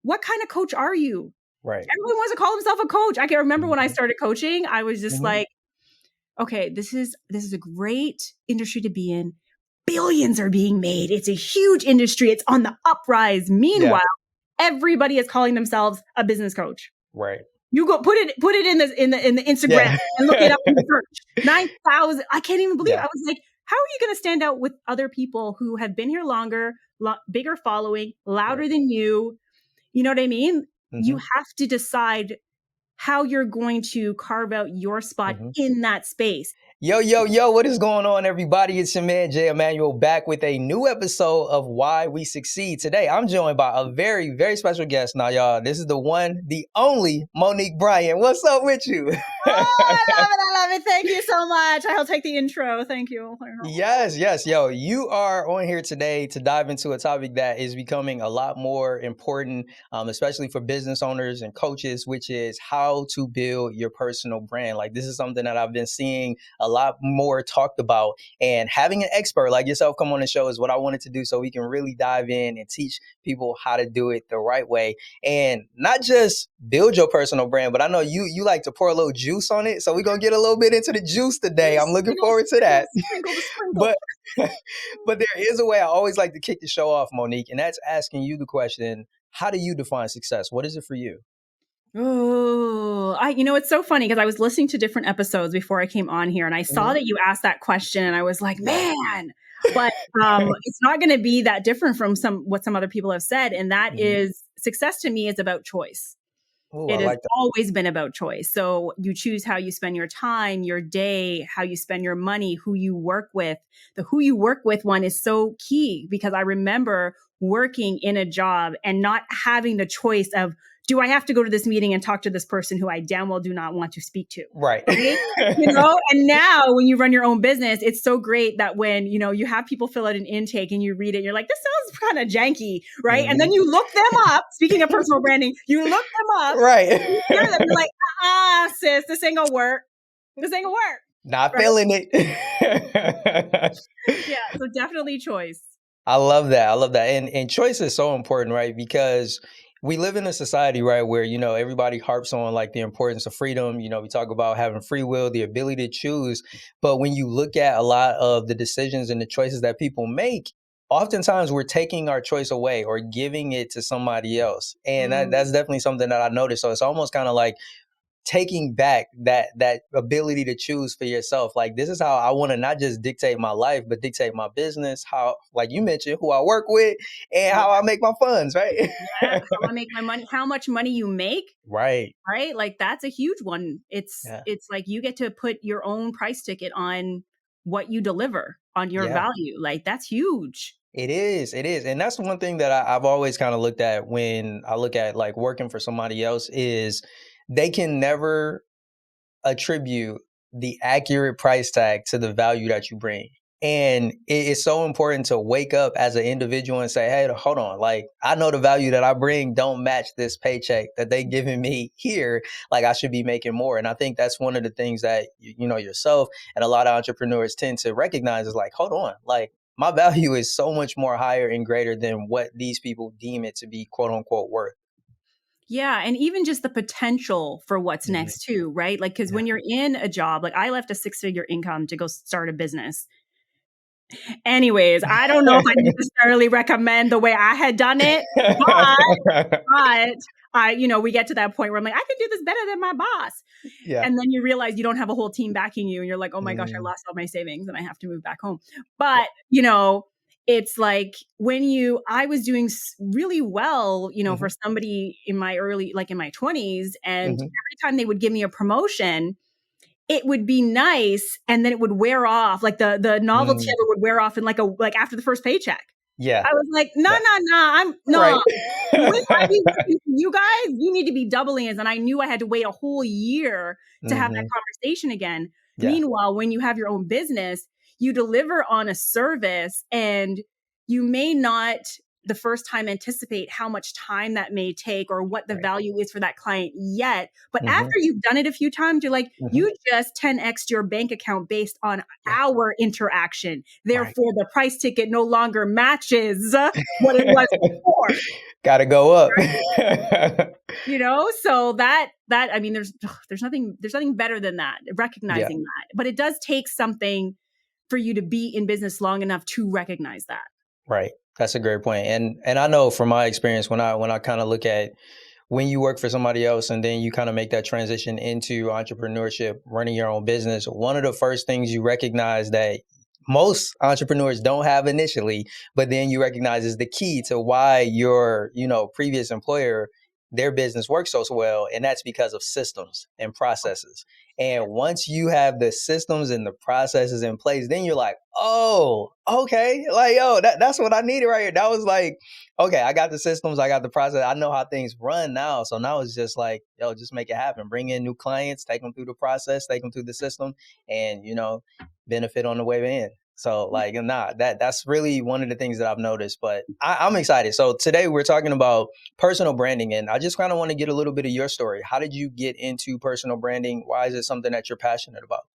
what kind of coach are you? Right. Everyone wants to call himself a coach. I can remember when I Mhm. started coaching, I was just Mhm. like, okay, this is a great industry to be in. Billions are being made. It's a huge industry. It's on the uprise. Yeah. Meanwhile, everybody is calling themselves a business coach. Right. You go put it in the Instagram Yeah. and look it up in search. 9,000. I can't even believe it. Yeah. I was like, how are you going to stand out with other people who have been here longer, bigger following, louder Right. than you? You know what I mean? You Mhm. have to decide how you're going to carve out your spot Mhm. in that space. Yo, yo, yo, what is going on, everybody? It's your man, Jay Emmanuel, back with a new episode of Why We Succeed. Today, I'm joined by a very, very special guest. Now, y'all, this is the one, the only Monique Bryant. What's up with you? Oh, I love it. I love it. Thank you so much. I'll take the intro. Thank you. Yes, yes, yo, you are on here today to dive into a topic that is becoming a lot more important, especially for business owners and coaches, which is how to build your personal brand. Like, this is something that I've been seeing a lot more talked about, and having an expert like yourself come on the show is what I wanted to do, so we can really dive in and teach people how to do it the right way, and not just build your personal brand, but I know you like to pour a little juice on it, so we're gonna get a little bit into the juice today. I'm looking Sprinkle, forward to that. sprinkle, the sprinkle. But but there is a way I always like to kick the show off, Monique, and that's asking you the question: how do you define success? What is it for you? Oh, it's so funny because I was listening to different episodes before I came on here, and I saw Mhm. that you asked that question, and I was like, Yeah. man. But it's not going to be that different from what some other people have said, and that Mhm. is success to me is about choice. Oh, I It has like that. always been about choice. So you choose how you spend your time, your day, how you spend your money, who you work with. The who you work with one is so key because I remember working in a job and not having the choice of, do I have to go to this meeting and talk to this person who I damn well do not want to speak to? Right. Right? And now when you run your own business, it's so great that when, you have people fill out an intake and you read it, and you're like, this sounds kind of janky, right? And then Mhm. you look them up. Speaking of personal branding, you look them up, Right. you hear them, you're like, sis, this ain't gonna work. This ain't gonna work. Not Right? feeling it. Yeah. So definitely choice. I love that. I love that. And choice is so important, right? Because we live in a society, right, where, everybody harps on like the importance of freedom. We talk about having free will, the ability to choose. But when you look at a lot of the decisions and the choices that people make, oftentimes we're taking our choice away or giving it to somebody else. And that's definitely something that I noticed. So it's almost kind of like taking back that ability to choose for yourself. Like, this is how I want to not just dictate my life, but dictate my business, how, like you mentioned, who I work with and Yeah. how I make my funds, right? Yeah. How I make my money, how much money you make. Right. Right. Like that's a huge one. Yeah. It's like you get to put your own price ticket on what you deliver, on your Yeah. value. Like that's huge. It is. It is. And that's one thing that I've always kind of looked at when I look at like working for somebody else is they can never attribute the accurate price tag to the value that you bring. And it's so important to wake up as an individual and say, hey, hold on, like I know the value that I bring don't match this paycheck that they giving me here. Like I should be making more. And I think that's one of the things that, yourself and a lot of entrepreneurs tend to recognize is like, hold on, like my value is so much more higher and greater than what these people deem it to be, quote unquote, worth. Yeah. And even just the potential for what's Mhm. next too, right? Like, cause Yeah. when you're in a job, like I left a 6-figure income to go start a business. Anyways, I don't know if I necessarily recommend the way I had done it, but we get to that point where I'm like, I can do this better than my boss. Yeah. And then you realize you don't have a whole team backing you and you're like, oh my gosh, I Mm, lost all my savings and I have to move back home. yeah. But, it's like I was doing really well, for Mhm. somebody in my in my 20s. And Mhm. every time they would give me a promotion, it would be nice. And then it would wear off. Like the novelty of Mm, it would wear off in like after the first paycheck. yeah. I was like, no, Yeah. no, no, Right. the way I be working for you guys, you need to be doubling it. And I knew I had to wait a whole year to have that Mhm. conversation again. Yeah. Meanwhile, when you have your own business, you deliver on a service and you may not the first time anticipate how much time that may take or what the Right. value is for that client yet. But Mm-hmm. after you've done it a few times, you're like, Mm-hmm. you just 10x your bank account based on Yeah. our interaction. Right. Therefore, the price ticket no longer matches what it was before. Gotta go up. So that I mean, there's nothing better than that, recognizing that. But it does take something for you to be in business long enough to recognize that. Right. That's a great point. And I know from my experience, when I kind of look at when you work for somebody else and then you kind of make that transition into entrepreneurship, running your own business, one of the first things you recognize that most entrepreneurs don't have initially, but then you recognize is the key to why your, previous employer, their business works so well. And that's because of systems and processes. And once you have the systems and the processes in place, then you're like, oh, okay. Like, yo, that's what I needed right here. That was like, okay, I got the systems, I got the process. I know how things run now. So now it's just like, yo, just make it happen. Bring in new clients, take them through the process, take them through the system, and, benefit on the way in. So like, that's really one of the things that I've noticed, but I'm excited. So today we're talking about personal branding, and I just kind of want to get a little bit of your story. How did you get into personal branding? Why is it something that you're passionate about?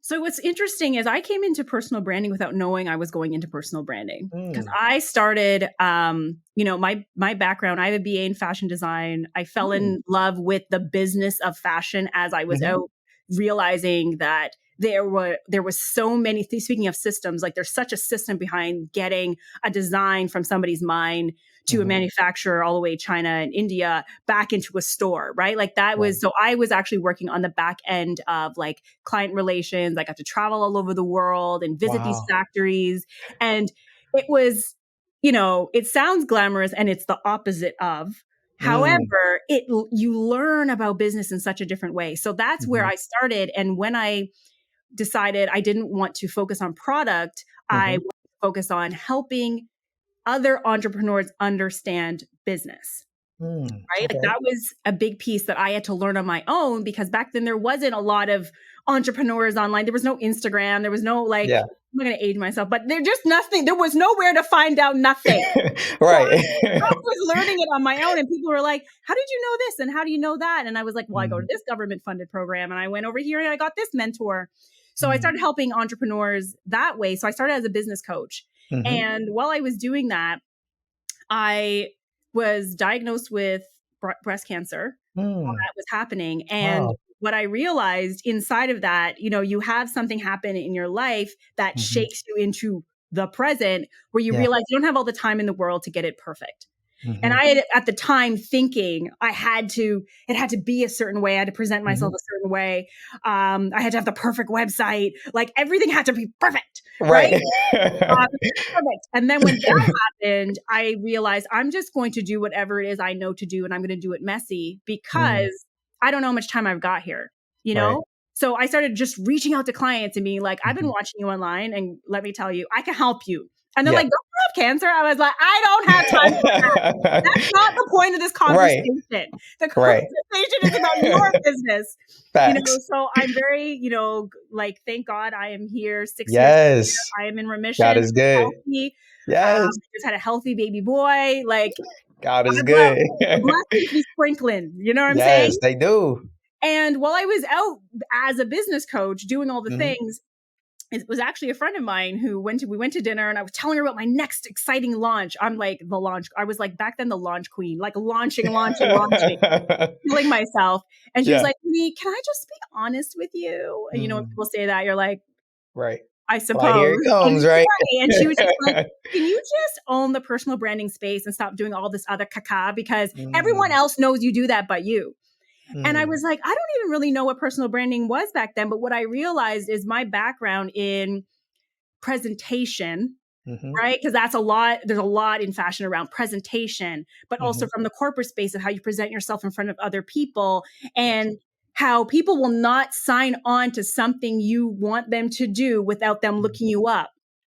So what's interesting is I came into personal branding without knowing I was going into personal branding, because Mm. I started, my background, I have a BA in fashion design. I fell in love with the business of fashion as I was out, realizing that there was so many things. Speaking of systems, like there's such a system behind getting a design from somebody's mind to a manufacturer all the way China and India back into a store, right? Like that was, so I was actually working on the back end of like client relations. I got to travel all over the world and visit these factories. And it was, it sounds glamorous and it's the opposite of. However, you learn about business in such a different way. So that's where I started. And when I decided I didn't want to focus on product, I wanted to focus on helping other entrepreneurs understand business, right? Okay. Like that was a big piece that I had to learn on my own, because back then there wasn't a lot of entrepreneurs online. There was no Instagram. There was no I'm not going to age myself, but there's just nothing. There was nowhere to find out nothing. Right. So I was learning it on my own, and people were like, how did you know this? And how do you know that? And I was like, well, I go to this government funded program, and I went over here and I got this mentor. So I started helping entrepreneurs that way. So I started as a business coach. And while I was doing that, I was diagnosed with breast cancer while that was happening. And what I realized inside of that, you have something happen in your life that shakes you into the present, where you realize you don't have all the time in the world to get it perfect. And I had at the time thinking it had to be a certain way. I had to present myself a certain way. I had to have the perfect website. Like everything had to be perfect. Right. Perfect. And then when that happened, I realized I'm just going to do whatever it is I know to do. And I'm going to do it messy, because I don't know how much time I've got here, So I started just reaching out to clients and being like, I've been watching you online, and let me tell you, I can help you. And they're like, don't you have cancer? I was like, I don't have time for that. That's not the point of this conversation. The conversation is about your business. So I'm very, thank God I am here 6 years later. I am in remission. God is good. Healthy. Yes. Just had a healthy baby boy. Like God is good. Blessings be sprinkling. You know what I'm saying? Yes, they do. And while I was out as a business coach doing all the things, it was actually a friend of mine who we went to dinner, and I was telling her about my next exciting launch. I'm like the launch. I was like back then the launch queen, like launching, feeling myself. And she was like, "Me, can I just be honest with you?" And when people say that, you're like, right. I suppose. Well, here it comes, right? And she was just like, can you just own the personal branding space and stop doing all this other caca? Because everyone else knows you do that but you. And I was like, I don't even really know what personal branding was back then. But what I realized is my background in presentation, right? Because there's a lot in fashion around presentation, but also from the corporate space of how you present yourself in front of other people, and how people will not sign on to something you want them to do without them looking you up.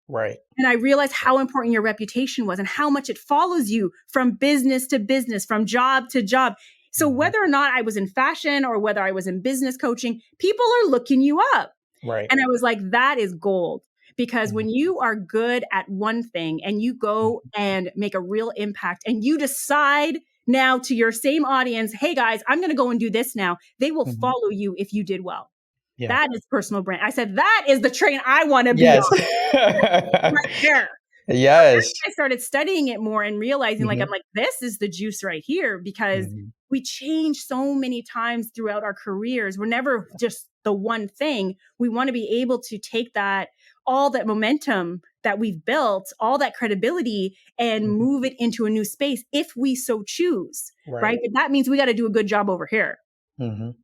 Right. And I realized how important your reputation was, and how much it follows you from business to business, from job to job. So whether or not I was in fashion or whether I was in business coaching, people are looking you up. Right. And I was like, that is gold. because Mhm. when you are good at one thing and you go and make a real impact and you decide now to your same audience, hey guys, I'm going to go and do this now, they will Mhm. follow you if you did well. Yeah. That is personal brand. I said, that is the train I want to be Yes. on right there. Yes. I started studying it more and realizing, like, I'm Mhm. like, this is the juice right here, because Mhm. we change so many times throughout our careers. We're never just the one thing. We want to be able to take that, all that momentum that we've built, all that credibility, and Mhm. move it into a new space if we so choose. Right. Right. But that means we got to do a good job over here. Mhm.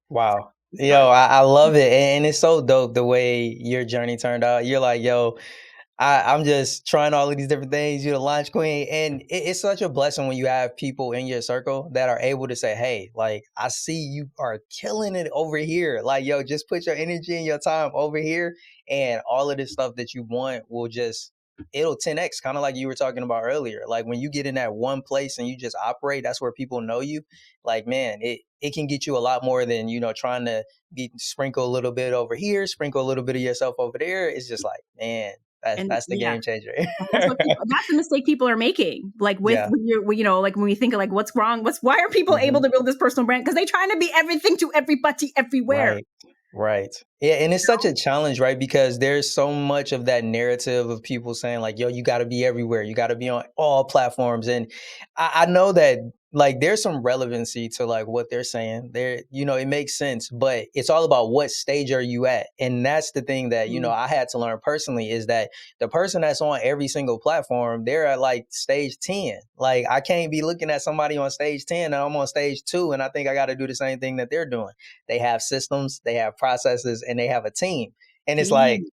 Wow. It's Yo, fun. I love it. And it's so dope the way your journey turned out. You're like, yo, I'm just trying all of these different things. You're the launch queen. And it's such a blessing when you have people in your circle that are able to say, hey, like, I see you are killing it over here. Like, yo, just put your energy and your time over here. And all of this stuff that you want will just, it'll 10x, kind of like you were talking about earlier. Like when you get in that one place and you just operate, that's where people know you. Like, man, it can get you a lot more than, trying to sprinkle a little bit over here, sprinkle a little bit of yourself over there. It's just like, man, And that's the yeah, game changer. that's the mistake people are making. Like with, Yeah. when you're, like when we think of like, what's wrong? Why are people able Mhm. to build this personal brand? Because they're trying to be everything to everybody everywhere. Right. Right. Yeah, and it's such a challenge, right? Because there's so much of that narrative of people saying like, yo, you got to be everywhere. You got to be on all platforms. And I know that like there's some relevancy to like what they're saying. It makes sense, but it's all about what stage are you at? And that's the thing that, Mm. I had to learn personally is that the person that's on every single platform, they're at like stage 10. Like I can't be looking at somebody on stage 10 and I'm on stage 2 and I think I got to do the same thing that they're doing. They have systems, they have processes, and they have a team. And it's like, Team.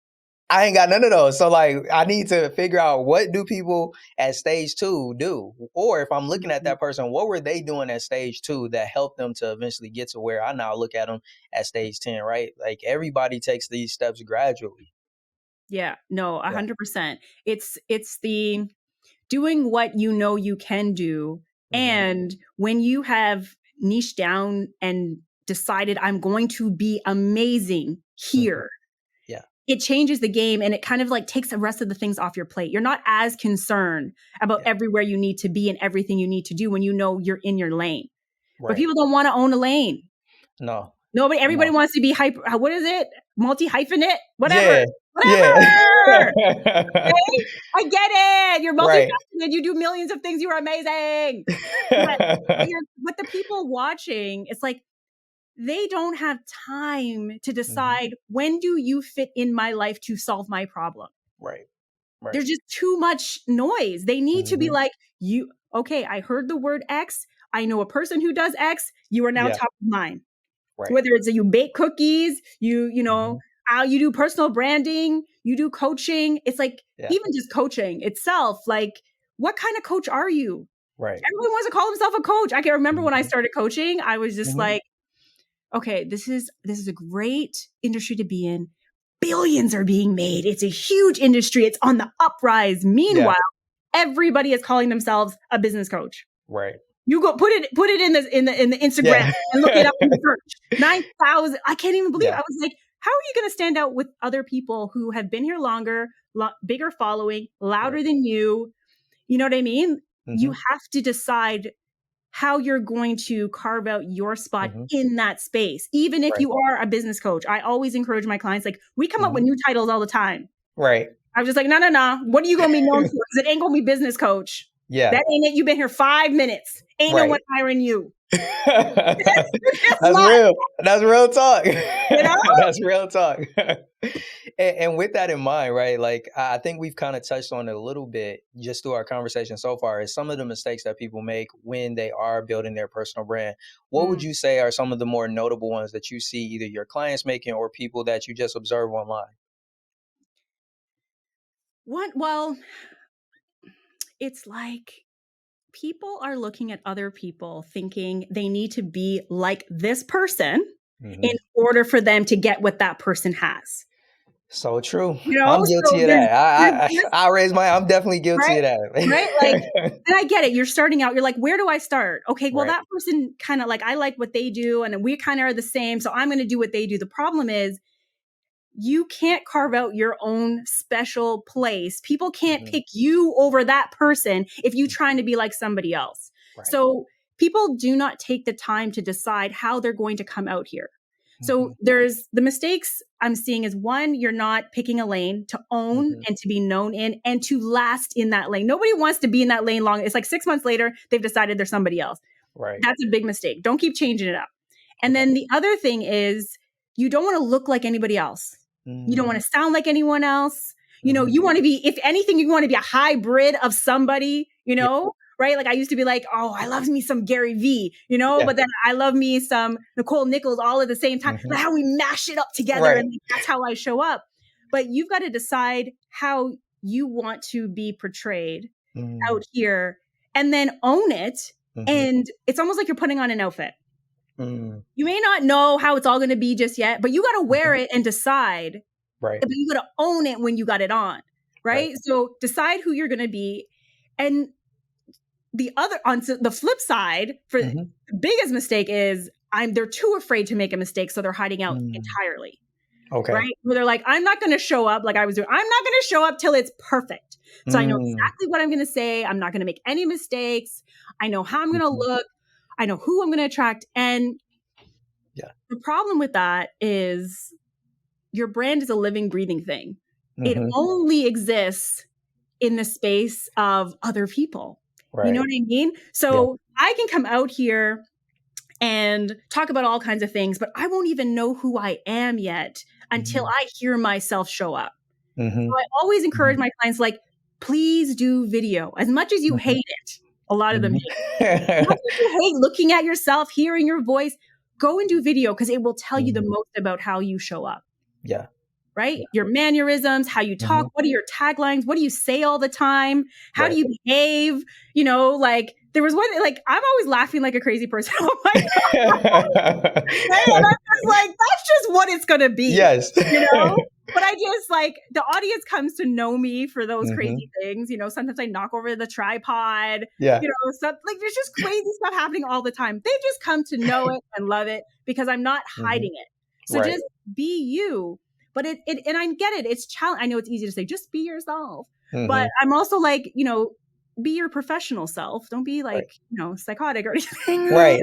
I ain't got none of those. So like I need to figure out what do people at stage 2 do? Or if I'm looking at Mhm. that person, what were they doing at stage 2 that helped them to eventually get to where I now look at them at stage 10, right? Like everybody takes these steps gradually. Yeah, no, Yeah. 100%. It's the doing what you know you can do. Hmm. And when you have niched down and decided I'm going to be amazing Hmm. here, Yeah. it changes the game and it kind of like takes the rest of the things off your plate. You're not as concerned about Yeah. everywhere you need to be and everything you need to do when you know you're in your lane. But Right. people don't want to own a lane. No. Everybody No. wants to be hyper. What is it? Multi hyphenate? Whatever. Yeah. Yeah. Whatever. Okay? I get it. You're Right. multifaceted. You do millions of things. You're amazing. But but the people watching, it's like they don't have time to Mhm. decide when do you fit in my life to solve my problem. Right. Right. There's just too much noise. They need to be Hmm. like, you, okay, I heard the word X. I know a person who does X. You are now Yeah. top of mind. Right. Whether it's that you bake cookies, Hmm. you do personal branding, you do coaching. It's like, Yeah. even just coaching itself, like, what kind of coach are you? Right. Everyone wants to call himself a coach. I can remember when I Mhm. started coaching, I was just Mhm. like, okay, this is a great industry to be in. Billions are being made. It's a huge industry. It's on the uprise. Yeah. Meanwhile, everybody is calling themselves a business coach. Right. You go put it in the Instagram Yeah. and look it up in the search. 9,000. I can't even believe it. Yeah. I was like, how are you going to stand out with other people who have been here longer, bigger following, louder Right. than you? You know what I mean? You Mhm. have to decide how you're going to carve out your spot Mhm. in that space, even if Right. you are a business coach. I always encourage my clients, like, we come up with Mhm. new titles all the time. Right. I was just like, no, no, no. What are you going to be known for? Because it ain't going to be business coach. Yeah. That ain't it. You've been here 5 minutes. Ain't no one Right. hiring you. It's just That's not, real. That's real talk. you know? That's real talk. And with that in mind, right? Like I think we've kind of touched on it a little bit just through our conversation so far. Is some of the mistakes that people make when they are building their personal brand. What would Mm. you say are some of the more notable ones that you see either your clients making or people that you just observe online? What? Well, it's like people are looking at other people thinking they need to be like this person in Hmm. order for them to get what that person has. So true. You know, I'm so guilty of there's that. there's I this, I, I raise my. I'm definitely guilty right? of Right? Like, that. and I get it. You're starting out. You're like, where do I start? Okay, well, Right. that person kind of like, I like what they do, and we kind of are the same. So I'm going to do what they do. The problem is you can't carve out your own special place. People can't Mhm. pick you over that person if you're trying to be like somebody else. Right. So people do not take the time to decide how they're going to come out here. So Mhm. there's the mistakes I'm seeing is one, you're not picking a lane to own Mhm. and to be known in and to last in that lane. Nobody wants to be in that lane long. It's like 6 months later, they've decided they're somebody else. Right. That's a big mistake. Don't keep changing it up. And Okay. then the other thing is you don't want to look like anybody else. You don't Mm. want to sound like anyone else. You know, Mhm. you want to be, if anything, you want to be a hybrid of somebody, you Yeah. know, right? Like I used to be like, oh, I love me some Gary Vee, you know, Yeah. but then I love me some Nicole Nichols all at the same time. Mhm. Like how we mash it up together Right. and that's how I show up. But you've got to decide how you want to be portrayed Mm. out here and then own it. Mhm. And it's almost like you're putting on an outfit. Mm. You may not know how it's all going to be just yet, but you got to wear Mhm. it and decide. Right. But you got to own it when you got it on, Right. right? So decide who you're going to be. And the other, on the flip side, for Mhm. the biggest mistake is they're too afraid to make a mistake, so they're hiding out Mm. entirely, Okay. right? Where they're like, I'm not going to show up like I was doing. I'm not going to show up till it's perfect. So I know Mm. exactly what I'm going to say. I'm not going to make any mistakes. I know how I'm going to Mhm. look. I know who I'm going to attract. And Yeah. the problem with that is your brand is a living, breathing thing. It Mhm. only exists in the space of other people. You know Right. what I mean? Yeah. So I can come out here and talk about all kinds of things, but I won't even know who I am yet until Mhm. I hear myself show up. Mhm. So I always encourage Mhm. my clients, like, please do video. As much as you Mhm. hate it, a lot of them Mhm. hate it. As much as you hate looking at yourself, hearing your voice, go and do video because it will tell you the Mm. most about how you show up. Yeah. Right? Your mannerisms, how you talk, Mhm. what are your taglines? What do you say all the time? How do Right. you behave? You know, like there was one, like I'm always laughing like a crazy person. Oh my God. Right? And I'm just like, that's just what it's going to be, Yes. you know? But I just like the audience comes to know me for those Mhm. crazy things. You know, sometimes I knock over the tripod, Yeah. you know, stuff like there's just crazy stuff happening all the time. They just come to know it and love it because I'm not Mhm. hiding it. So Right. just be you. But it and I get it. It's challenge. I know it's easy to say, just be yourself. But Mhm. I'm also like, you know, be your professional self. Don't be Right. like, you know, psychotic or anything. Right.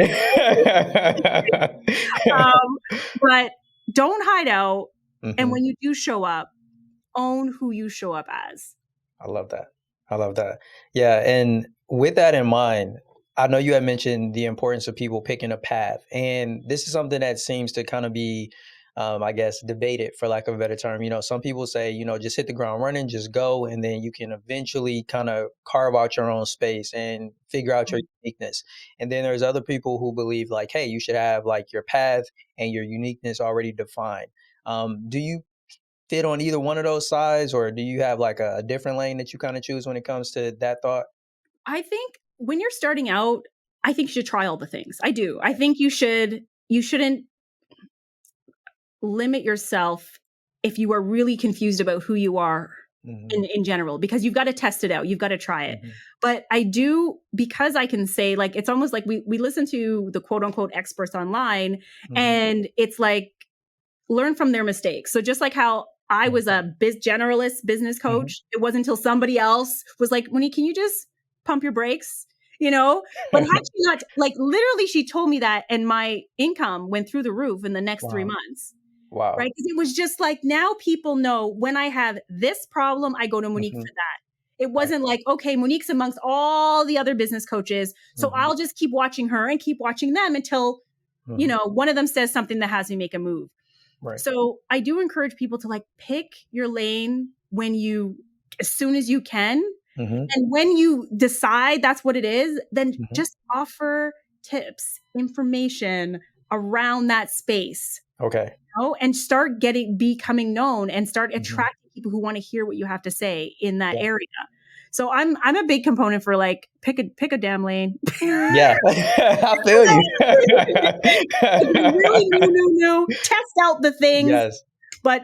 But don't hide out. And Mhm. when you do show up, own who you show up as. I love that. I love that. Yeah, and with that in mind, I know you had mentioned the importance of people picking a path, and this is something that seems to kind of be, I guess, debated for lack of a better term. You know, some people say, you know, just hit the ground running, just go, and then you can eventually kind of carve out your own space and figure out your uniqueness. And then there's other people who believe like, hey, you should have like your path and your uniqueness already defined. Do you fit on either one of those sides, or do you have like a different lane that you kind of choose when it comes to that thought? I think when you're starting out, I think you should try all the things. I do. I think you shouldn't limit yourself if you are really confused about who you are Mhm. in general, because you've got to test it out. You've got to try it. Mhm. But I do, because I can say, like, it's almost like we listen to the quote unquote experts online, Mhm. and it's like, learn from their mistakes. So just like how I Mhm. was a generalist business Mhm. coach, it wasn't until somebody else was like, Monique, can you just pump your brakes? You know, but had she not, like, literally, she told me that, and my income went through the roof in the next 3 Wow. months. Wow. Right? Because it was just like, now people know when I have this problem, I go to Monique Mhm. for that. It Right. wasn't like, okay, Monique's amongst all the other business coaches, so Mhm. I'll just keep watching her and keep watching them until, you Mhm. know, one of them says something that has me make a move. Right. So I do encourage people to like pick your lane as soon as you can. Mhm. And when you decide that's what it is, then Mhm. just offer tips, information around that space, Okay. you know, and start becoming known and start Mhm. attracting people who want to hear what you have to say in that Yeah. area. So I'm a big component for like pick a damn lane. Yeah. I feel you. If you're really new, test out the things, Yes. but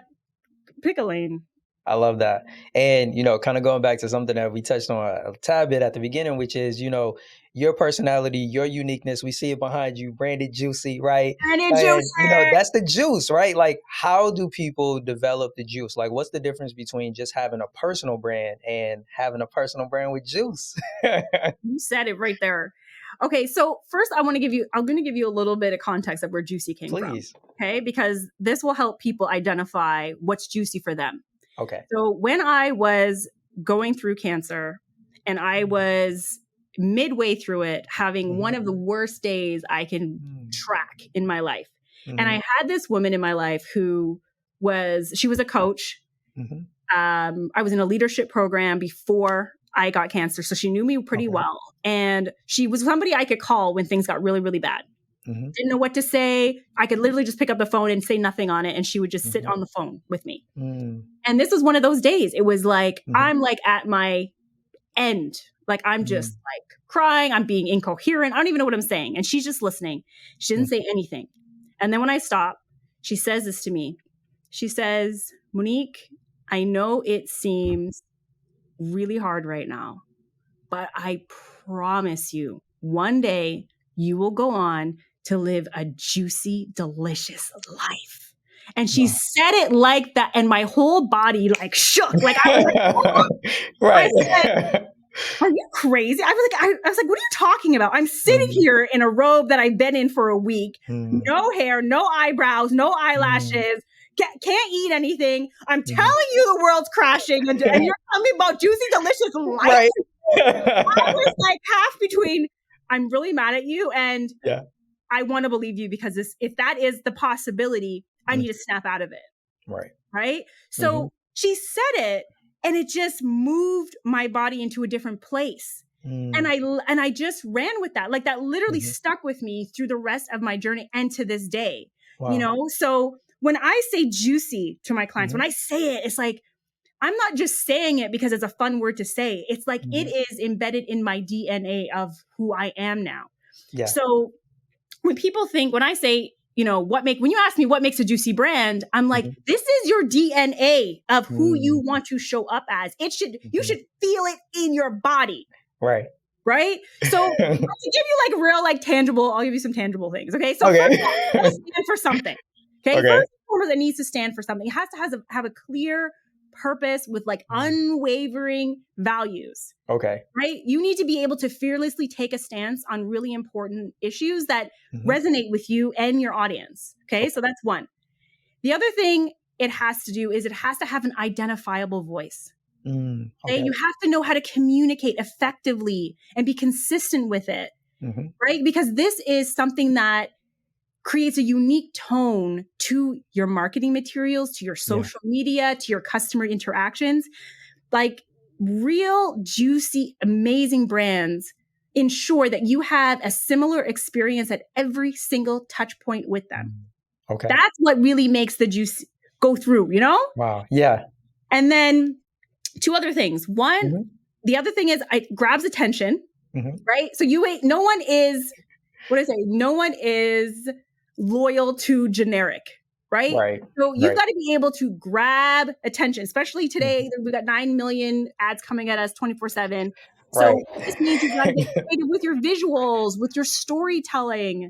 pick a lane. I love that. And, you know, kind of going back to something that we touched on a tad bit at the beginning, which is, you know, your personality, your uniqueness. We see it behind you, branded Juicy, right? And it And juicy. that's the juice, right? Like, how do people develop the juice? Like, what's the difference between just having a personal brand and having a personal brand with juice? You said it right there. Okay, so first I'm going to give you a little bit of context of where juicy came Please. from. Okay, because this will help people identify what's juicy for them. Okay. So when I was going through cancer and I was midway through it, having one of the worst days I can track in my life. And I had this woman in my life who she was a coach. I was in a leadership program before I got cancer. So she knew me pretty well. And she was somebody I could call when things got really, really bad. Didn't know what to say. I could literally just pick up the phone and say nothing on it. And she would just sit on the phone with me. And this was one of those days. It was like, I'm like at my end. Like I'm just like crying. I'm being incoherent. I don't even know what I'm saying. And she's just listening. She didn't say anything. And then when I stop, she says this to me. She says, Monique, I know it seems really hard right now, but I promise you, one day you will go on to live a juicy, delicious life. And she said it like that, and my whole body like shook. Like I was like, right. I said, are you crazy? I was like, what are you talking about? I'm sitting here in a robe that I've been in for a week, no hair, no eyebrows, no eyelashes. Can't eat anything. I'm telling you the world's crashing and you're telling me about juicy, delicious life. Right. I was like half between, I'm really mad at you and I want to believe you because if that is the possibility, I need to snap out of it. Right. Right. So she said it and it just moved my body into a different place. And I just ran with that. Like that literally stuck with me through the rest of my journey and to this day. Wow. You know, so when I say juicy to my clients, when I say it, it's like, I'm not just saying it because it's a fun word to say. It's like it is embedded in my DNA of who I am now. Yeah. So when I say, you know, when you ask me what makes a juicy brand, I'm like, this is your DNA of who you want to show up as. You should feel it in your body. Right. Right. So to give you like real, like tangible, I'll give you some tangible things. Okay. So first of all, it has to stand for something. Okay. First and foremost, it needs to stand for something. It has to have a clear purpose with like unwavering values. Okay. Right. You need to be able to fearlessly take a stance on really important issues that resonate with you and your audience. Okay. So that's one. The other thing it has to do is it has to have an identifiable voice. Okay. You have to know how to communicate effectively and be consistent with it. Right. Because this is something that creates a unique tone to your marketing materials, to your social media, to your customer interactions. Like real, juicy, amazing brands ensure that you have a similar experience at every single touch point with them. Okay. That's what really makes the juice go through, you know? Wow. Yeah. And then two other things. One, the other thing is it grabs attention, right? So no one is loyal to generic, right? Right. So you've got to be able to grab attention, especially today. We've got 9 million ads coming at us 24/7. So this means you've got to get creative with your visuals, with your storytelling.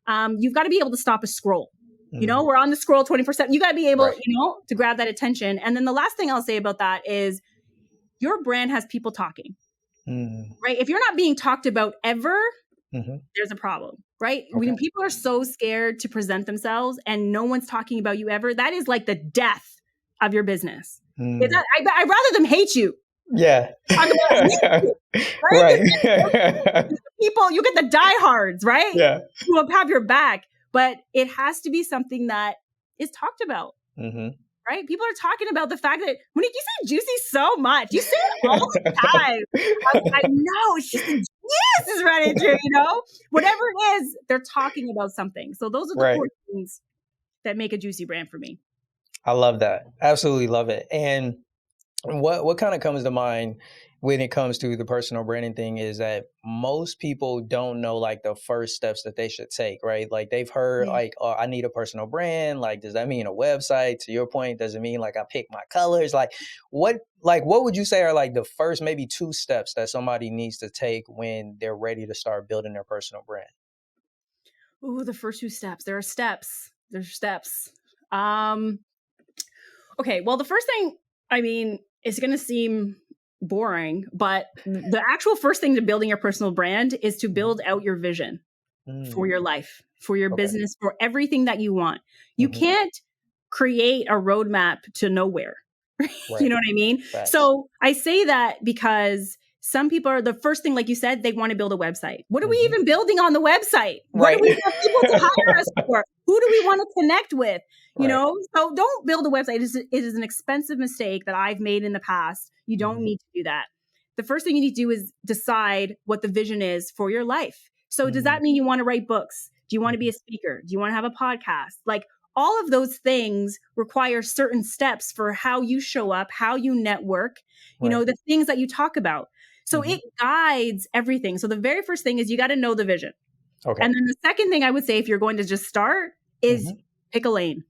You've got to be able to stop a scroll. You know, we're on the scroll 24/7. You got to be able, to grab that attention. And then the last thing I'll say about that is your brand has people talking, right? If you're not being talked about ever, there's a problem, right? Okay. When people are so scared to present themselves and no one's talking about you ever, that is like the death of your business. I'd rather them hate you. Yeah. You, right? People, you get the diehards, right? Yeah. Who will have your back, but it has to be something that is talked about. Right? People are talking about the fact that Monique, you say juicy so much. You say it all the time. I know. She's the genius is running through, whatever it is, they're talking about something. So those are the four things that make a juicy brand for me. I love that. Absolutely love it. And What kind of comes to mind when it comes to the personal branding thing is that most people don't know like the first steps that they should take, right? Like they've heard Yeah. like, oh, I need a personal brand. Like, does that mean a website? To your point, does it mean like I pick my colors? What would you say are like the first maybe two steps that somebody needs to take when they're ready to start building their personal brand? Ooh, the first two steps. There are steps. There's steps. Um, okay. Well, the first thing, I mean, it's going to seem boring, but the actual first thing to building your personal brand is to Mhm. build out your vision for Mm, your life, for your okay. business, for everything that you want. You Hmm. can't create a roadmap to nowhere. You Right. know what I mean? Facts. So I say that because some people are the first thing, like you said, they want to build a website. What are we Hmm. even building on the website? What do Right. we want people to hire us for? Who do we want to connect with? You Right. know, so don't build a website. It is an expensive mistake that I've made in the past. You don't Hmm. need to do that. The first thing you need to do is decide what the vision is for your life. So does Mm, that mean you want to write books? Do you want to be mhm. a speaker? Do you want to have a podcast? Like all of those things require certain steps for how you show up, how you network, Right. the things that you talk about. So Hmm. it guides everything. So the very first thing is you got to know the vision. Okay. And then the second thing I would say if you're going to just start is Hmm. pick a lane.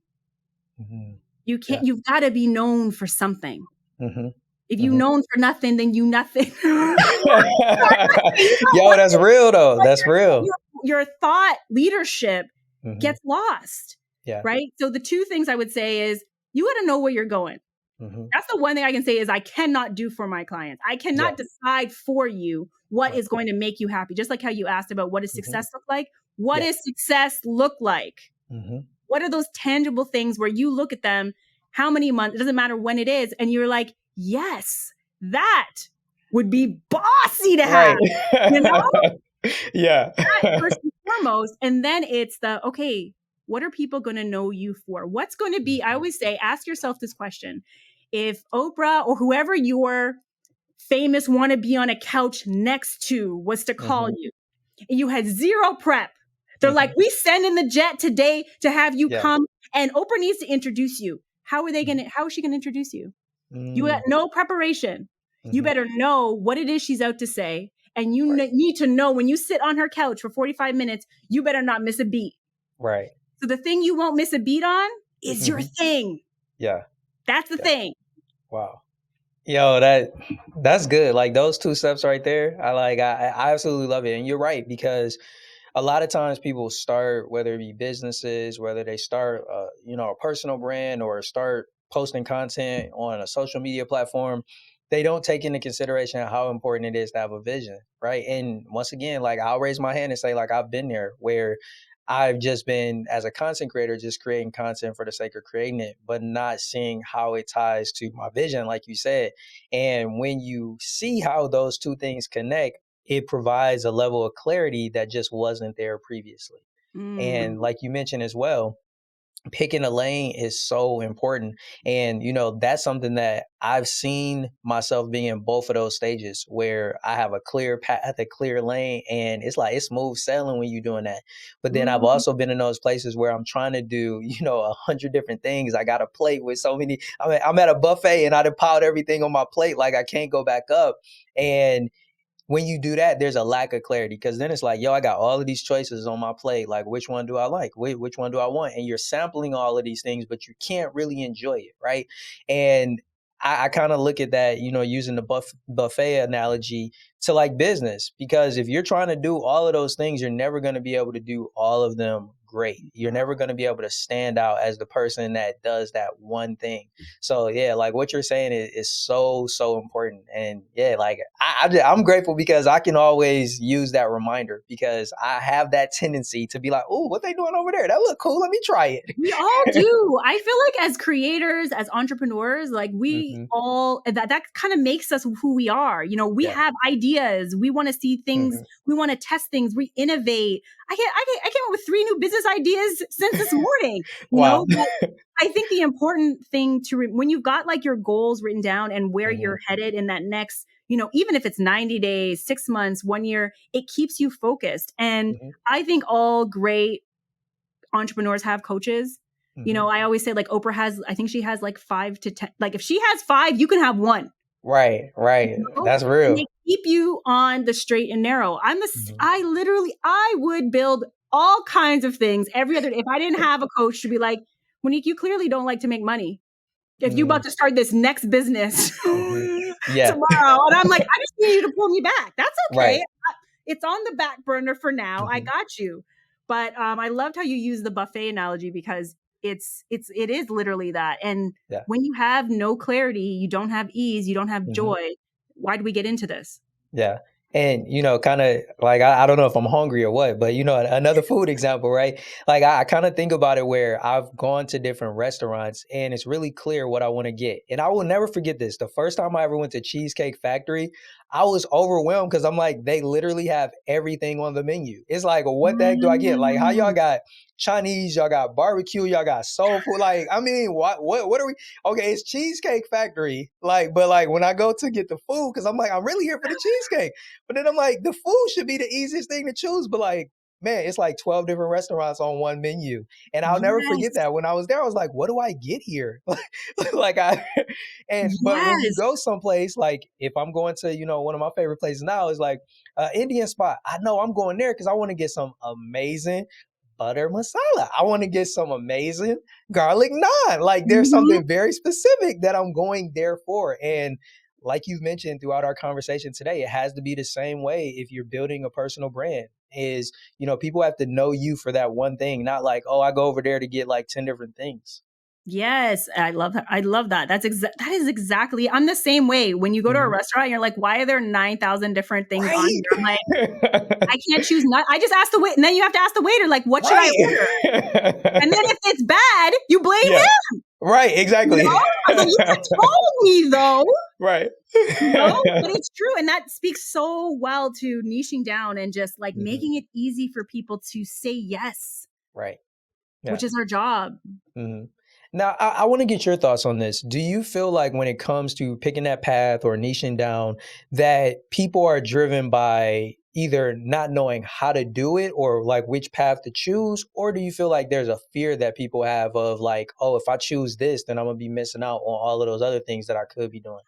Hmm. You Yeah. can't you've got to be known for something. Hmm. If you Hmm. known for nothing, then you nothing. You know, Yo, that's real though. like That's real. your thought leadership Hmm. gets lost, Yeah. right? So the two things I would say is you got to know where you're going. Hmm. That's the one thing I can say is I cannot do for my clients. I Yeah. cannot decide for you what Right. is going to make you happy. Just like how you asked about what does Hmm. success look like? What Yeah. does success look like? Hmm. What are those tangible things where you look at them, how many months, it doesn't matter when it is, and you're like, yes, that would be bossy to have, Right. you know? Yeah. That first and foremost. And then it's okay, what are people going to know you for? What's going to be, I Mhm. always say, ask yourself this question. If Oprah or whoever your famous want to be on a couch next to was to call Mhm. you and you had zero prep, they're like, Mhm. we send in the jet today to have you Yeah. come and Oprah needs to introduce you. Mhm. How is she going to introduce you? You got Mm. no preparation. You Mhm. better know what it is she's out to say. And you Right. need to know when you sit on her couch for 45 minutes, you better not miss a beat. Right. So the thing you won't miss a beat on is your Mhm. thing. Yeah. That's the Yeah. thing. Wow. Yo, that's good. Like those two steps right there. I absolutely love it. And you're right, because a lot of times people start, whether it be businesses, whether they start a personal brand or start posting content on a social media platform, they don't take into consideration how important it is to have a vision, right? And once again, like I'll raise my hand and say, like, I've been there where I've just been, as a content creator, just creating content for the sake of creating it, but not seeing how it ties to my vision, like you said. And when you see how those two things connect, it provides a level of clarity that just wasn't there previously. And Mm. like you mentioned as well, picking a lane is so important. And that's something that I've seen myself being in both of those stages where I have a clear path, a clear lane, and it's like it's smooth sailing when you're doing that. But then I've Mhm. also been in those places where I'm trying to do 100 different things. I got a plate with so many. I mean, I'm at a buffet and I done piled everything on my plate, like I can't go back up. And when you do that, there's a lack of clarity, because then it's like, yo, I got all of these choices on my plate. Like, which one do I like? Which one do I want? And you're sampling all of these things, but you can't really enjoy it, right? And I kind of look at that, using the buffet analogy to like business, because if you're trying to do all of those things, you're never going to be able to do all of them great. You're never going to be able to stand out as the person that does that one thing. So yeah, like what you're saying is so important. And yeah, like I'm grateful because I can always use that reminder, because I have that tendency to be like, oh, what they doing over there? That look cool. Let me try it. We all do. I feel like as creators, as entrepreneurs, like we Hmm. all that kind of makes us who we are. We Yeah. have ideas. We want to see things. Hmm. We want to test things. We innovate. I came up with 3 new business ideas since this morning. Wow. But I think the important thing when you've got like your goals written down and where Hmm. you're headed in that next, even if it's 90 days, 6 months, 1 year, it keeps you focused. And Hmm. I think all great entrepreneurs have coaches. You know, I always say like Oprah has, I think she has like 5 to 10. Like if she has 5, you can have 1. Right. You know? That's And real. they keep you on the straight and narrow. Mhm. I would build all kinds of things every other day. If I didn't have a coach to be like, Monique, you clearly don't like to make money. If you about to start this next business Yeah. tomorrow, and I'm like, I just need you to pull me back. That's okay. Right. It's on the back burner for now. I Mhm. got you. But I loved how you use the buffet analogy because it is literally that. And Yeah. when you have no clarity, you don't have ease, you don't have Mhm. joy. Why do we get into this? Yeah. And, kind of like, I don't know if I'm hungry or what, but, another food example, right? Like, I kind of think about it where I've gone to different restaurants and it's really clear what I want to get. And I will never forget this. The first time I ever went to Cheesecake Factory, I was overwhelmed because I'm like, they literally have everything on the menu. It's like, what the heck do I get? Like, how y'all Mm. got Chinese, y'all got barbecue, y'all got soul food? Like, I mean, what are we? Okay, it's Cheesecake Factory. Like, but like when I go to get the food, because I'm like, I'm really here for the cheesecake. But then I'm like, the food should be the easiest thing to choose. But like, man, it's like 12 different restaurants on one menu. And I'll never forget Yes. that. When I was there, I was like, what do I get here? Like but when you Yes. go someplace, like if I'm going to, one of my favorite places now is like Indian spot. I know I'm going there because I want to get some amazing butter masala. I want to get some amazing garlic naan. Like there's Mhm. something very specific that I'm going there for. And like you've mentioned throughout our conversation today, it has to be the same way if you're building a personal brand. Is, people have to know you for that one thing, not like, oh, I go over there to get like 10 different things. Yes, I love that. I love that. That is exactly. I'm the same way. When you go to a Mhm. restaurant, you're like, why are there 9,000 different things on Right. here? I'm like, I can't choose. Not. I just ask the wait, and then you have to ask the waiter, like, what should I order? And then Right. if it's bad, you blame Yeah. him. Right. You Exactly. know, I'm like, you could have told me though. Right. You know, but it's true, and that speaks so well to niching down and just like Mhm. making it easy for people to say yes, Right. Yeah. which is our job. Mhm. Now, I want to get your thoughts on this. Do you feel like when it comes to picking that path or niching down, that people are driven by either not knowing how to do it or like which path to choose? Or do you feel like there's a fear that people have of like, oh, if I choose this, then I'm going to be missing out on all of those other things that I could be doing?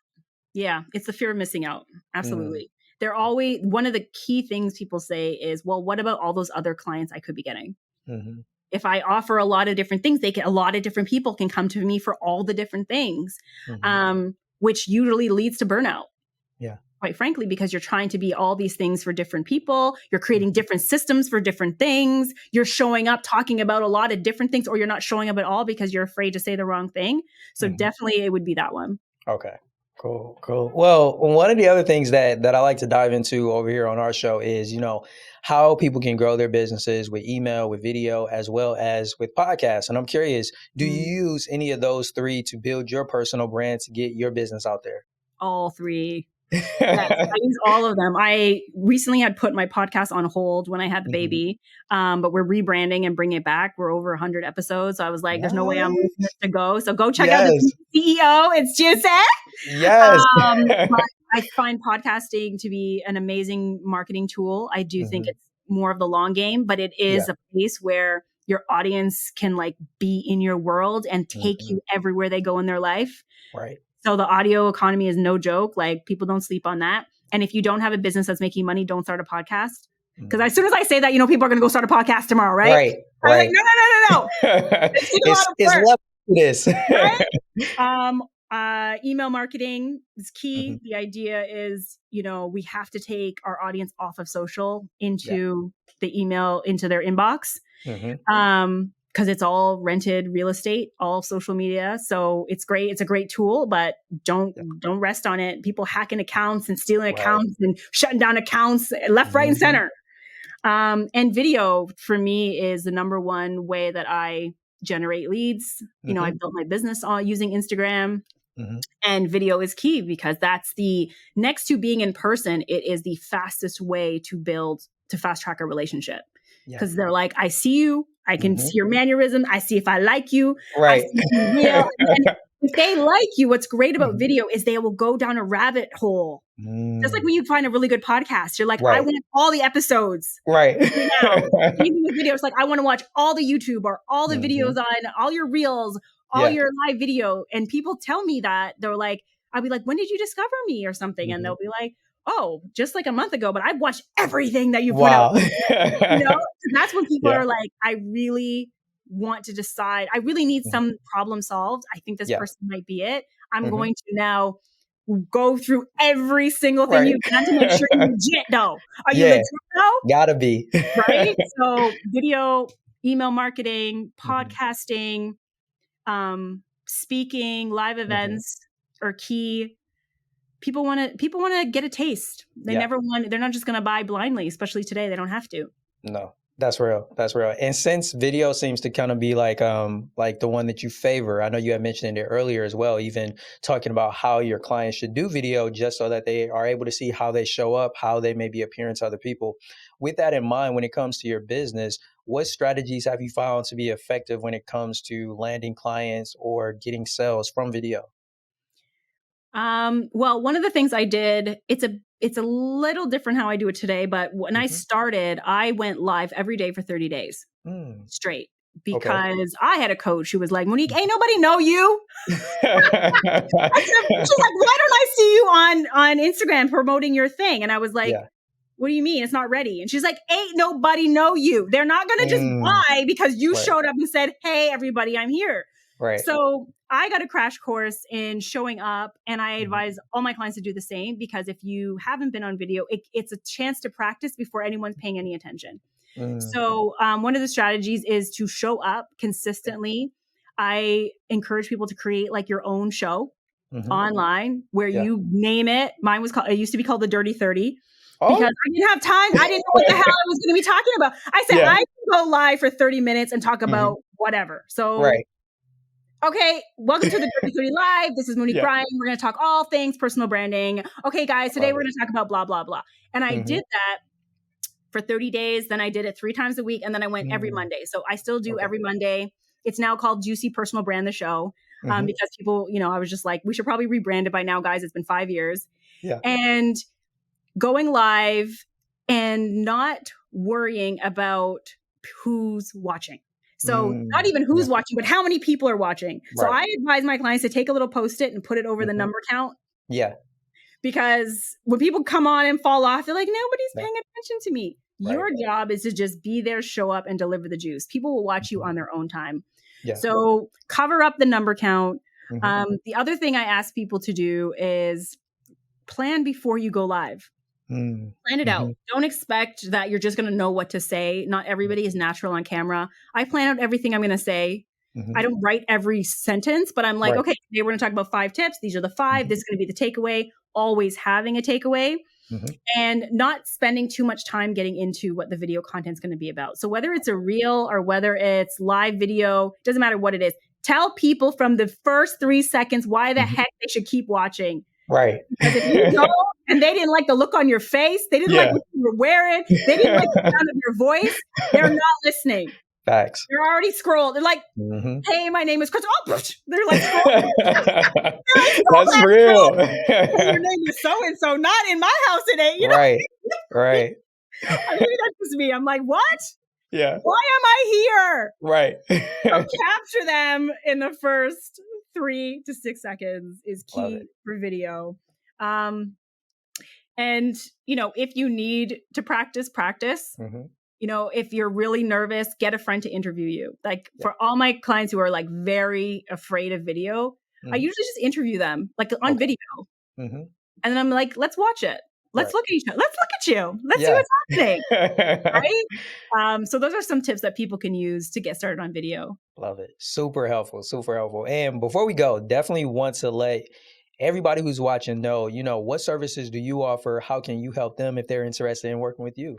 Yeah, it's the fear of missing out. Mm, Absolutely. They're always one of the key things people say is, well, what about all those other clients I could be getting? mhm, If I offer a lot of different things, a lot of different people can come to me for all the different things, mhm. which usually leads to burnout. Yeah. Quite frankly, because you're trying to be all these things for different people, you're creating Mhm, different systems for different things, you're showing up talking about a lot of different things, or you're not showing up at all because you're afraid to say the wrong thing. So mhm. definitely it would be that one. Okay. Cool, cool. Well, one of the other things that I like to dive into over here on our show is, how people can grow their businesses with email, with video, as well as with podcasts. And I'm curious, do Mm. you use any of those three to build your personal brand to get your business out there? All three. Yes, I use all of them. I recently had put my podcast on hold when I had the Mhm. baby, but we're rebranding and bringing it back. We're over 100 episodes. So I was like, there's no way I'm leaving this Nice. to go. So go check out the Yes. CEO. It's Giuseppe. Yes. But I find podcasting to be an amazing marketing tool. I do think Mhm. it's more of the long game, but it Yeah. is a place where your audience can like be in your world and take Mhm. you everywhere they go in their life. Right. So the audio economy is no joke. Like people don't sleep on that. And if you don't have a business that's making money, don't start a podcast. Because Mhm. as soon as I say that, people are going to go start a podcast tomorrow, right? Right. I was like, Right. no, no, no, no, no. It's a lot of It's work, left to this. right? Email marketing is Mhm. key. The idea is, we have to take our audience off of social Yeah. into the email, into their inbox. Mhm. Because it's all rented real estate, all social media. So it's great. It's a great tool, but don't Yeah. don't rest on it. People hacking accounts and stealing Right. accounts and shutting down accounts left, right, and Mhm. center. And video for me is the number one way that I generate leads. I Mhm. built my business on using Instagram. Mhm. And video is key because that's the next to being in person, it is the fastest way to fast track a relationship. Yeah. Because they're like, I see you, I can Mhm. see your mannerism, I see if I like you, I Right. see if you're real. And if they like you, what's great about Mhm. video is they will go down a rabbit hole. Just like when you find a really good podcast, you're like, I Right. want all the episodes Right. right now. Even with videos, like I want to watch all the YouTube or all the videos Mhm. on all your reels, all Yeah. your live video. And people tell me that they're like, I'll be like, when did you discover me or something? And Mhm. they'll be like, oh, just like a month ago, but I've watched everything that you put Wow. out. You know, that's when people Yeah. are like, I really want to decide. I really need Mhm. some problem solved. I think this Yeah. person might be it. I'm Mhm. going to now go through every single thing Right. you've done to make sure you're legit though. Are you Yeah. legit though? Gotta be. Right? So video, email marketing, Mhm. podcasting, speaking, live Mhm. events are key. People want to get a taste. Yeah. They're not just going to buy blindly, especially today. They don't have to. No, that's real. That's real. And since video seems to kind of be like the one that you favor, I know you had mentioned it earlier as well, even talking about how your clients should do video just so that they are able to see how they show up, how they maybe appear to other people. With that in mind, when it comes to your business, what strategies have you found to be effective when it comes to landing clients or getting sales from video? Well, one of the things I did, it's a little different how I do it today, but when I Mhm. started, I went live every day for 30 days Mm, straight okay. because I had a coach who was like, Monique, ain't nobody know you. She's like, why don't I see you on Instagram promoting your thing? And I was like, Yeah. what do you mean it's not ready? And she's like, ain't nobody know you. They're not going to just Mm, buy because you right. showed up and said, hey, everybody, I'm here. Right. So I got a crash course in showing up, and I Mhm. advise all my clients to do the same because if you haven't been on video, it's a chance to practice before anyone's paying any attention. Mm, So one of the strategies is to show up yeah. consistently. I encourage people to create like your own show Mhm. online where Yeah. you name it. Mine was called, it used to be called the Dirty 30 because Oh. I didn't have time. I didn't know what the hell I was going to be talking about. I said, Yeah. I can go live for 30 minutes and talk Mhm. about whatever. So, Right. okay, welcome to the Dirty 30 Live. This is Monique Yeah. Bryan. We're going to talk all things personal branding. Okay, guys, today Love we're it. going to talk about blah, blah, blah. And I Mhm. did that for 30 days. Then I did it 3 times a week. And then I went every Mm, Monday. So I still do okay. every Monday. It's now called Juicy Personal Brand, the show, Mhm. because people, I was just like, we should probably rebrand it by now, guys. It's been 5 years. Yeah. And going live and not worrying about who's watching. So not even Yeah. who's watching, but how many people are watching. So Right. I advise my clients to take a little Post-it and put it over the Mhm. number count, Yeah. because when people come on and fall off, they're like, nobody's Yeah. paying attention to me. Right. Your job is to just be there, show up, and deliver the juice. People will watch you Mhm. on their own time. Yeah. So cover up the number count. Mhm. The other thing I ask people to do is plan before you go live. Mm. Plan it out. Mhm. Don't expect that you're just going to know what to say. Not Mm. everybody is natural on camera. I plan out everything I'm going to say. I Mhm. don't write every sentence, but I'm like, Right. okay, today we're going to talk about 5 tips. These are the 5. Mhm. This is going to be the takeaway. Always having a takeaway Mhm. and not spending too much time getting into what the video content is going to be about. So whether it's a reel or whether it's live video, doesn't matter what it is. Tell people from the first 3 seconds why the Mhm. heck they should keep watching. Right. Because if you go and they didn't like the look on your face, they didn't like Yeah. what you were wearing, they didn't like the sound of your voice, they're not listening. Facts. They're already scrolled. They're like, Mhm. hey, my name is Chris. Oh, they're like, scroll. That's real. Your name is so-and-so. Not in my house it ain't. You know? Right. Right. I mean, that's just me. I'm like, what? Yeah. Why am I here? Right. So capture them in the first 3 to 6 seconds is Love key it. for video. And, if you need to practice, Mhm. if you're really nervous, get a friend to interview you. Like Yeah. for all my clients who are like very afraid of video, I Mhm. usually just interview them like on Okay. video. Mhm. And then I'm like, let's watch it. Let's Right. look at each other. Let's look at you. Let's see Yeah. what's happening. Right? So those are some tips that people can use to get started on video. Love it. Super helpful. Super helpful. And before we go, definitely want to let everybody who's watching know, what services do you offer? How can you help them if they're interested in working with you?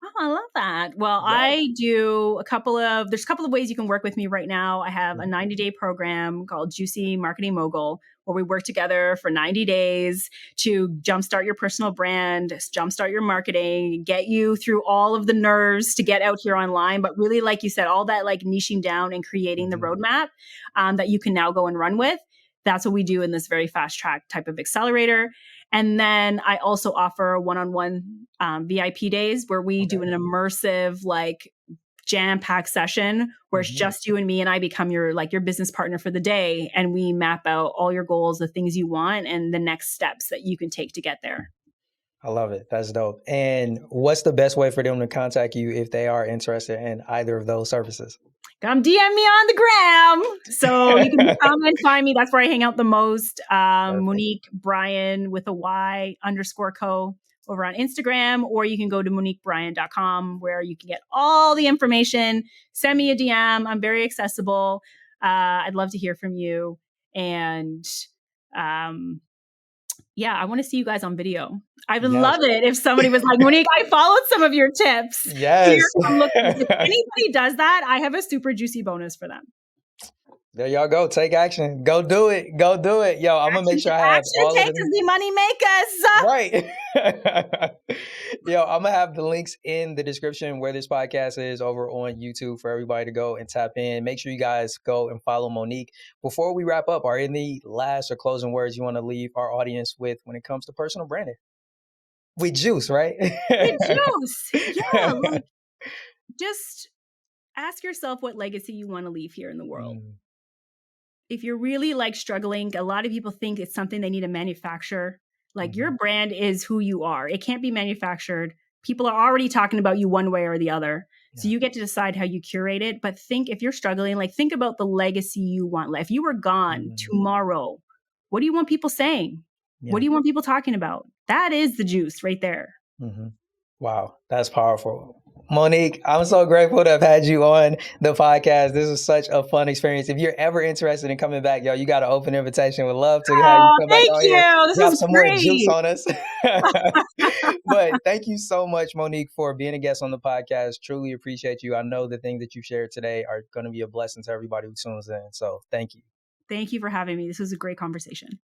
Oh, I love that. Well, Yeah. there's a couple of ways you can work with me right now. I have a Mhm. 90-day program called Juicy Marketing Mogul, where we work together for 90 days to jumpstart your personal brand, jumpstart your marketing, get you through all of the nerves to get out here online. But really, like you said, all that like niching down and creating the Mhm. roadmap that you can now go and run with. That's what we do in this very fast track type of accelerator. And then I also offer one-on-one VIP days where we Okay. do an immersive, like jam-packed session where it's Mhm. just you and me, and I become your business partner for the day, and we map out all your goals, the things you want, and the next steps that you can take to get there. I love it. That's dope. And what's the best way for them to contact you if they are interested in either of those services? Come DM me on the gram. So you can come and find me. That's where I hang out the most. Perfect. Monique Bryan with a Y underscore co over on Instagram, or you can go to moniquebryan.com where you can get all the information. Send me a DM. I'm very accessible. I'd love to hear from you. And um, yeah, I want to see you guys on video. I would Yes. love it if somebody was like, Monique, I followed some of your tips. Here, Yes. come look. If anybody does that, I have a super juicy bonus for them. There y'all go. Take action. Go do it. Go do it. Yo, I'm gonna make sure I have Action all of takers the the money makers. right. Yo, I'm gonna have the links in the description where this podcast is over on YouTube for everybody to go and tap in. Make sure you guys go and follow Monique. Before we wrap up, are any last or closing words you want to leave our audience with when it comes to personal branding? With juice, right? With juice. Yeah, like just ask yourself what legacy you want to leave here in the world. Mm, If you're really like struggling, a lot of people think it's something they need to manufacture. Like your mhm. brand is who you are. It can't be manufactured. People are already talking about you one way or the other. So Yeah. you get to decide how you curate it. But think if you're struggling, like think about the legacy you want. If you were gone Mm, tomorrow, what do you want people saying? What yeah. do you want people talking about? That is the juice right there. Mhm. Wow, that's powerful. Monique, I'm so grateful to have had you on the podcast. This was such a fun experience. If you're ever interested in coming back, yo, you got an open invitation. Would love to have you Oh, come back thank on here, you. This drop was some more juice great. on us. But thank you so much, Monique, for being a guest on the podcast. Truly appreciate you. I know the things that you shared today are going to be a blessing to everybody who tunes in. So thank you. Thank you for having me. This was a great conversation.